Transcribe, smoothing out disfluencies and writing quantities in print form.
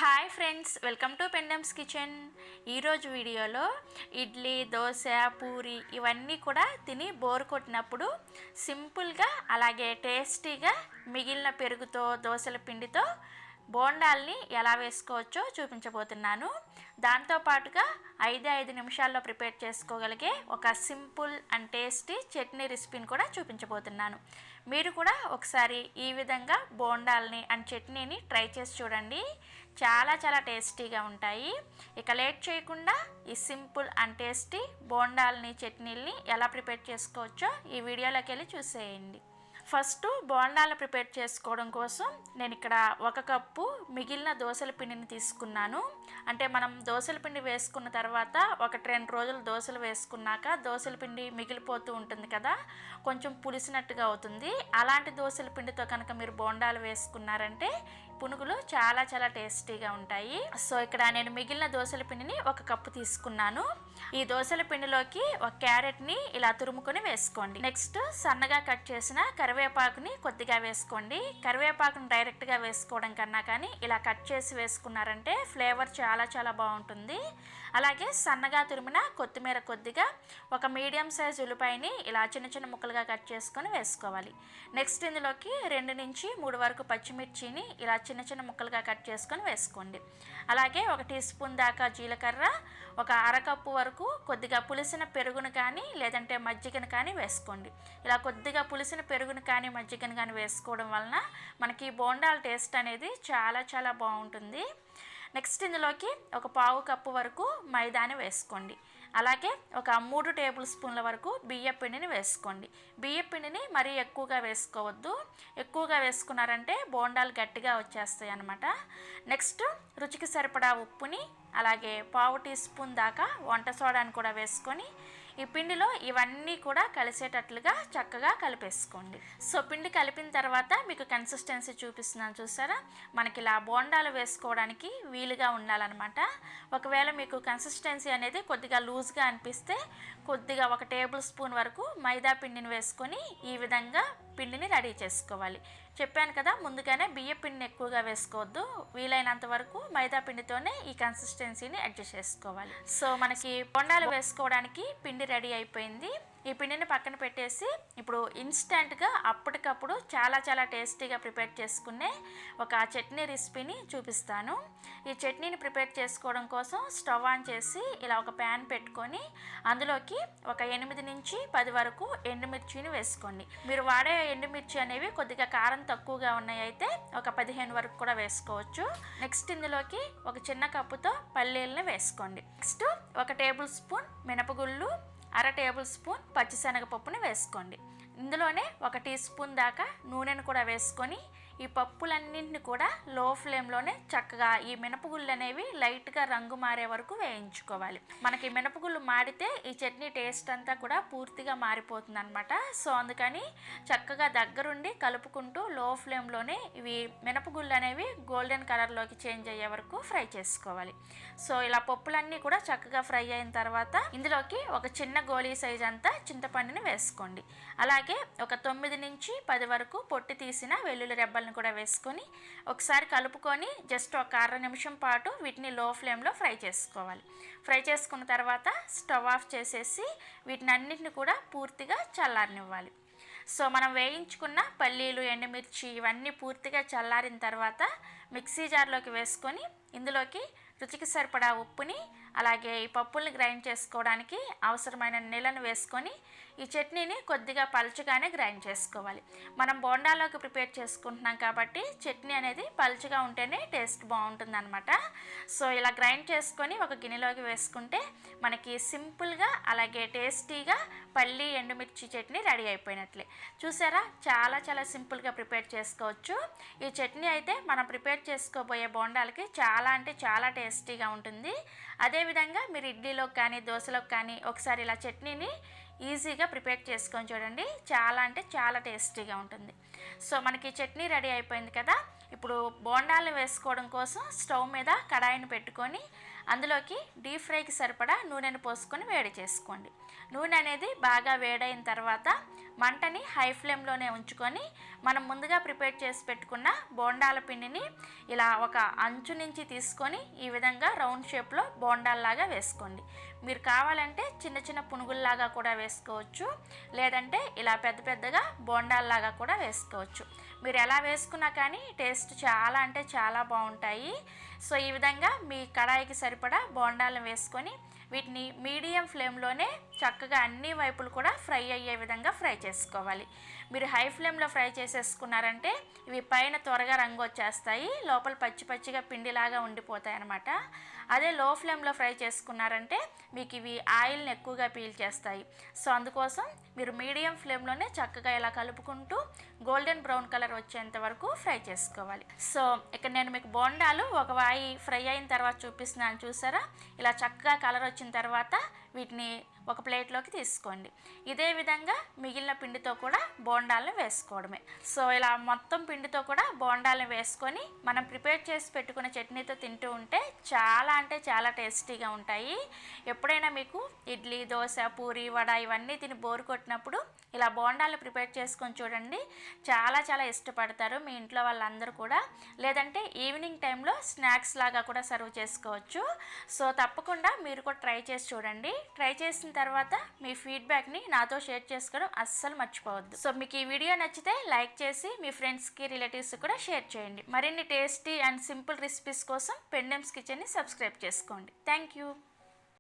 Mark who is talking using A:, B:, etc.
A: Hi friends, welcome to పెండమ్స్ kitchen. ఈరోజు వీడియోలో ఇడ్లీ, దోశ, పూరి ఇవన్నీ కూడా తిని బోర్ కొట్టినప్పుడు సింపుల్గా అలాగే టేస్టీగా మిగిలిన పెరుగుతో దోశల పిండితో బోండాల్ని ఎలా వేసుకోవచ్చో చూపించబోతున్నాను. దాంతోపాటుగా 5 నిమిషాల్లో ప్రిపేర్ చేసుకోగలిగే ఒక సింపుల్ అండ్ టేస్టీ చట్నీ రెసిపీని కూడా చూపించబోతున్నాను. మీరు కూడా ఒకసారి ఈ విధంగా బోండాల్ని అండ్ చట్నీని ట్రై చేసి చూడండి. చాలా టేస్టీగా ఉంటాయి. ఇక లేట్ చేయకుండా ఈ సింపుల్ అండ్ టేస్టీ బోండాల్ని చట్నీల్ని ఎలా ప్రిపేర్ చేసుకోవచ్చో ఈ వీడియోలోకి వెళ్ళి చూసేయండి. ఫస్ట్ బోండాలు ప్రిపేర్ చేసుకోవడం కోసం నేను ఇక్కడ 1 కప్పు మిగిలిన దోశల పిండిని తీసుకున్నాను. అంటే మనం దోశల పిండి వేసుకున్న తర్వాత 1-2 రోజులు దోశలు వేసుకున్నాక దోశల పిండి మిగిలిపోతూ ఉంటుంది కదా, కొంచెం పులిసినట్టుగా అవుతుంది. అలాంటి దోశల పిండితో కనుక మీరు బోండాలు వేసుకున్నారంటే పునుగులు చాలా టేస్టీగా ఉంటాయి. సో ఇక్కడ నేను మిగిలిన దోశల పిండిని 1 కప్పు తీసుకున్నాను. ఈ దోశల పిండిలోకి 1 క్యారెట్ని ఇలా తురుముకొని వేసుకోండి. నెక్స్ట్ సన్నగా కట్ చేసిన కరివేపాకుని కొద్దిగా వేసుకోండి. కరివేపాకుని డైరెక్ట్గా వేసుకోవడం కన్నా కానీ ఇలా కట్ చేసి వేసుకున్నారంటే ఫ్లేవర్ చాలా బాగుంటుంది. అలాగే సన్నగా తురిమిన కొత్తిమీర కొద్దిగా, 1 మీడియం సైజ్ ఉల్లిపాయని ఇలా చిన్న ముక్కలుగా కట్ చేసుకొని వేసుకోవాలి. నెక్స్ట్ ఇందులోకి 2 నుంచి 3 వరకు పచ్చిమిర్చిని ఇలా చిన్న ముక్కలుగా కట్ చేసుకొని వేసుకోండి. అలాగే 1 టీ స్పూన్ దాకా జీలకర్ర, 1 అరకప్పు వరకు కొద్దిగా పులిసిన పెరుగును కానీ లేదంటే మజ్జిగను కానీ వేసుకోండి. ఇలా కొద్దిగా పులిసిన పెరుగును కానీ మజ్జిగను కానీ వేసుకోవడం వలన మనకి బోండాల టేస్ట్ అనేది చాలా బాగుంటుంది. నెక్స్ట్ ఇందులోకి 1 పావు కప్పు వరకు మైదాని వేసుకోండి. అలాగే 1 3 టేబుల్ స్పూన్ల వరకు బియ్య పిండిని వేసుకోండి. బియ్య పిండిని మరీ ఎక్కువగా వేసుకోవద్దు. ఎక్కువగా వేసుకున్నారంటే బోండాలు గట్టిగా వచ్చేస్తాయి అన్నమాట. నెక్స్ట్ రుచికి సరిపడా ఉప్పుని, అలాగే పావు టీ స్పూన్ దాకా వంట సోడాని కూడా వేసుకొని ఈ పిండిలో ఇవన్నీ కూడా కలిసేటట్లుగా చక్కగా కలిపేసుకోండి. సో పిండి కలిపిన తర్వాత మీకు కన్సిస్టెన్సీ చూపిస్తున్నాను చూసారా, మనకి ఇలా బోండాలు వేసుకోవడానికి వీలుగా ఉండాలన్నమాట. ఒకవేళ మీకు కన్సిస్టెన్సీ అనేది కొద్దిగా లూజ్గా అనిపిస్తే కొద్దిగా 1 టేబుల్ స్పూన్ వరకు మైదా పిండిని వేసుకొని ఈ విధంగా పిండిని రెడీ చేసుకోవాలి. చెప్పాను కదా, ముందుగానే బియ్య పిండిని ఎక్కువగా వేసుకోవద్దు. వీలైనంత వరకు మైదా పిండితోనే ఈ కన్సిస్టెన్సీని అడ్జస్ట్ చేసుకోవాలి. సో మనకి బోండాలు వేసుకోవడానికి పిండి రెడీ అయిపోయింది. ఈ పిండిని పక్కన పెట్టేసి ఇప్పుడు ఇన్స్టెంట్గా అప్పటికప్పుడు చాలా టేస్టీగా ప్రిపేర్ చేసుకునే ఒక చట్నీ రెసిపీని చూపిస్తాను. ఈ చట్నీని ప్రిపేర్ చేసుకోవడం కోసం స్టవ్ ఆన్ చేసి ఇలా ఒక ప్యాన్ పెట్టుకొని అందులోకి 8 నుంచి 10 వరకు ఎండుమిర్చిని వేసుకోండి. మీరు వాడే ఎండుమిర్చి అనేవి కొద్దిగా కారం తక్కువగా ఉన్నాయి అయితే 15 వరకు కూడా వేసుకోవచ్చు. నెక్స్ట్ ఇందులోకి 1 చిన్న కప్పుతో పల్లీలను వేసుకోండి. నెక్స్ట్ 1 టేబుల్ స్పూన్ మినపగుళ్ళు, 1/2 టేబుల్ స్పూన్ పచ్చిశనగపప్పుని వేసుకోండి. ఇందులోనే 1 టీ స్పూన్ దాకా నూనెను కూడా వేసుకొని ఈ పప్పులన్నింటిని కూడా లో ఫ్లేమ్లోనే చక్కగా ఈ మినపగుళ్ళు అనేవి లైట్గా రంగు మారే వరకు వేయించుకోవాలి. మనకి మినపగుళ్ళు మాడితే ఈ చట్నీ టేస్ట్ అంతా కూడా పూర్తిగా మారిపోతుంది అనమాట. సో అందుకని చక్కగా దగ్గరుండి కలుపుకుంటూ లో ఫ్లేమ్లోనే ఇవి మినపగుళ్ళు అనేవి గోల్డెన్ కలర్లోకి చేంజ్ అయ్యే వరకు ఫ్రై చేసుకోవాలి. సో ఇలా పప్పులన్నీ కూడా చక్కగా ఫ్రై అయిన తర్వాత ఇందులోకి 1 చిన్న గోళీ సైజ్ అంతా చింతపండుని వేసుకోండి. అలాగే 9 నుంచి 10 వరకు పొట్టి తీసిన వెల్లుల్లి రెబ్బల్ని కూడా వేసుకొని ఒకసారి కలుపుకొని జస్ట్ 1 నిమిషం పాటు వీటిని లో ఫ్లేమ్లో ఫ్రై చేసుకోవాలి. ఫ్రై చేసుకున్న తర్వాత స్టవ్ ఆఫ్ చేసేసి వీటిని అన్నిటిని కూడా పూర్తిగా చల్లారనివ్వాలి. సో మనం వేయించుకున్న పల్లీలు, ఎండుమిర్చి ఇవన్నీ పూర్తిగా చల్లారిన తర్వాత మిక్సీ జార్లోకి వేసుకొని ఇందులోకి రుచికి సరిపడా ఉప్పుని, అలాగే ఈ పప్పుల్ని గ్రైండ్ చేసుకోవడానికి అవసరమైన నీళ్ళను వేసుకొని ఈ చట్నీని కొద్దిగా పలుచగానే గ్రైండ్ చేసుకోవాలి. మనం బోండాలోకి ప్రిపేర్ చేసుకుంటున్నాం కాబట్టి చట్నీ అనేది పలుచగా ఉంటేనే టేస్ట్ బాగుంటుంది అనమాట. సో ఇలా గ్రైండ్ చేసుకొని ఒక గిన్నెలోకి వేసుకుంటే మనకి సింపుల్గా అలాగే టేస్టీగా పల్లి ఎండుమిర్చి చట్నీ రెడీ అయిపోయినట్లే. చూసారా, చాలా సింపుల్గా ప్రిపేర్ చేసుకోవచ్చు. ఈ చట్నీ అయితే మనం ప్రిపేర్ చేసుకోబోయే బోండాలకి చాలా టేస్టీగా ఉంటుంది. అదేవిధంగా మీరు ఇడ్లీలోకి కానీ దోశలోకి కానీ ఒకసారి ఇలా చట్నీని ఈజీగా ప్రిపేర్ చేసుకొని చూడండి, చాలా టేస్టీగా ఉంటుంది. సో మనకి చట్నీ రెడీ అయిపోయింది కదా, ఇప్పుడు బోండాలు వేసుకోవడం కోసం స్టవ్ మీద కడాయిని పెట్టుకొని అందులోకి డీప్ ఫ్రైకి సరిపడా నూనెను పోసుకొని వేడి చేసుకోండి. నూనె అనేది బాగా వేడైన తర్వాత మంటని హై ఫ్లేమ్లోనే ఉంచుకొని మనం ముందుగా ప్రిపేర్ చేసి పెట్టుకున్న బోండాల పిండిని ఇలా ఒక అంచు నుంచి తీసుకొని ఈ విధంగా రౌండ్ షేప్లో బోండాల్లాగా వేసుకోండి. మీరు కావాలంటే చిన్న చిన్న పునుగుల్లాగా కూడా వేసుకోవచ్చు, లేదంటే ఇలా పెద్ద పెద్దగా బోండాల్లాగా కూడా వేసుకోవచ్చు. మీరు ఎలా వేసుకున్నా కానీ టేస్ట్ చాలా అంటే చాలా బాగుంటాయి. సో ఈ విధంగా మీ కడాయికి సరిపడా బోండాలను వేసుకొని వీటిని మీడియం ఫ్లేమ్లోనే చక్కగా అన్ని వైపులు కూడా ఫ్రై అయ్యే విధంగా ఫ్రై చేసుకోవాలి. మీరు హై ఫ్లేమ్లో ఫ్రై చేసేసుకున్నారంటే ఇవి పైన త్వరగా రంగు వచ్చేస్తాయి, లోపల పచ్చి పచ్చిగా పిండిలాగా ఉండిపోతాయి అన్నమాట. అదే లో ఫ్లేమ్లో ఫ్రై చేసుకున్నారంటే మీకు ఇవి ఆయిల్ని ఎక్కువగా పీల్చేస్తాయి. సో అందుకోసం మీరు మీడియం ఫ్లేమ్లోనే చక్కగా ఇలా కలుపుకుంటూ గోల్డెన్ బ్రౌన్ కలర్ వచ్చేంత వరకు ఫ్రై చేసుకోవాలి. సో ఇక్కడ నేను మీకు బోండాలు ఒక వాయి ఫ్రై అయిన తర్వాత చూపిస్తున్నాను, చూసారా? ఇలా చక్కగా కలర్ వచ్చిన తర్వాత వీటిని ఒక ప్లేట్లోకి తీసుకోండి. ఇదే విధంగా మిగిలిన పిండితో కూడా బోండాలను వేసుకోవడమే. సో ఇలా మొత్తం పిండితో కూడా బోండాలను వేసుకొని మనం ప్రిపేర్ చేసి పెట్టుకున్న చట్నీతో తింటూ ఉంటే చాలా అంటే చాలా టేస్టీగా ఉంటాయి. ఎప్పుడైనా మీకు ఇడ్లీ, దోశ, పూరి, వడ ఇవన్నీ తిని బోరు కొట్టినప్పుడు ఇలా బోండాలు ప్రిపేర్ చేసుకొని చూడండి, చాలా చాలా ఇష్టపడతారు మీ ఇంట్లో వాళ్ళందరూ కూడా. లేదంటే ఈవినింగ్ టైంలో స్నాక్స్ లాగా కూడా సర్వ్ చేసుకోవచ్చు. సో తప్పకుండా మీరు కూడా ట్రై చేసి చూడండి. ట్రై చేసిన తర్వాత మీ ఫీడ్బ్యాక్ని నాతో షేర్ చేసుకోవడం అస్సలు మర్చిపోవద్దు. సో మీకు ఈ వీడియో నచ్చితే లైక్ చేసి మీ ఫ్రెండ్స్కి, రిలేటివ్స్ కూడా షేర్ చేయండి. మరిన్ని టేస్టీ అండ్ సింపుల్ రెసిపీస్ కోసం పెండెమ్స్ కిచెన్ని సబ్స్క్రైబ్ చేసుకోండి. Thank you.